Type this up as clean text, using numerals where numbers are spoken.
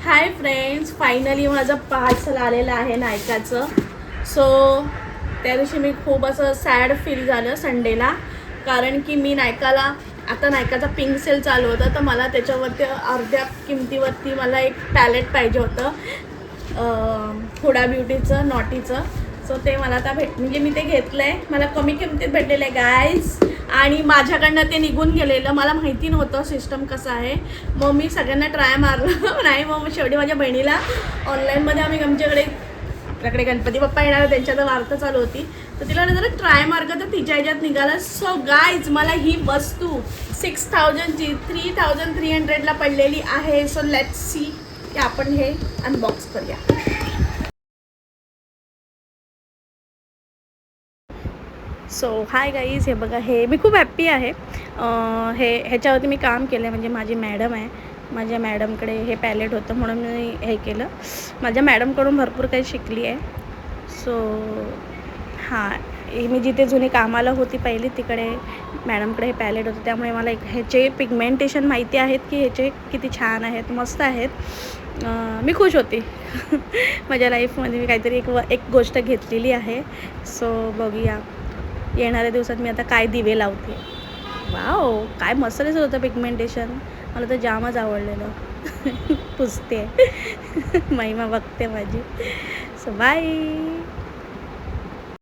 Hi friends, finally माझं parcel आलेलं आहे नायकाचं. सो त्या दिवशी मी खूप असं सॅड फील झालं संडेला, कारण की मी नायकाला आता नायकाचा पिंक सेल चालू होता, तर मला त्याच्यावरती अर्ध्या किमतीवरती मला एक पॅलेट पाहिजे होतं, हुडा ब्युटीचं नॉटीचं. सो ते मला आता म्हणजे मी ते घेतलं आहे, मला कमी किमतीत भेटलेलं आहे गाईज. आणि माझ्याकडनं ते निघून गेलेलं, मला माहिती नव्हतं सिस्टम कसं आहे. मग मी सगळ्यांना ट्राय मारलं नाही, मग शेवटी माझ्या बहिणीला ऑनलाईनमध्ये आपल्याकडे गणपती बाप्पा येणार, त्यांच्यात वार्ता चालू होती, तर तिला जरा ट्राय मार्ग तर तिच्या ह्याच्यात निघाला. सो गाईज, मला ही वस्तू 6000ची 3300ला पडलेली आहे. सो लेट्स सी की आपण हे अनबॉक्स करूया. सो हाय गाईज, हे बघा, हे मी खूप हॅप्पी आहे. ह्याच्यावरती मी काम केलं आहे, म्हणजे माझी मॅडम आहे, माझ्या मॅडमकडे हे पॅलेट होतं म्हणून मी हे केलं. माझ्या मॅडमकडून भरपूर काही शिकली आहे. सो हां, मी जिथे जुनी कामाला होती पहिली, तिकडे मॅडमकडे हे पॅलेट होतं, त्यामुळे मला ह्याचे पिगमेंटेशन माहिती आहेत की ह्याचे किती छान आहेत, मस्त आहेत. मी खुश होती. माझ्या लाईफमध्ये मी काहीतरी एक गोष्ट घेतलेली आहे. सो बघूया येणाऱ्या दिवसात मी आता काय दिवे लावते. वाव, काय मस्त दिसत होतं पिगमेंटेशन, मला तर जामच आवडलेलं. पुसते महिमा बघते माझी. So bye.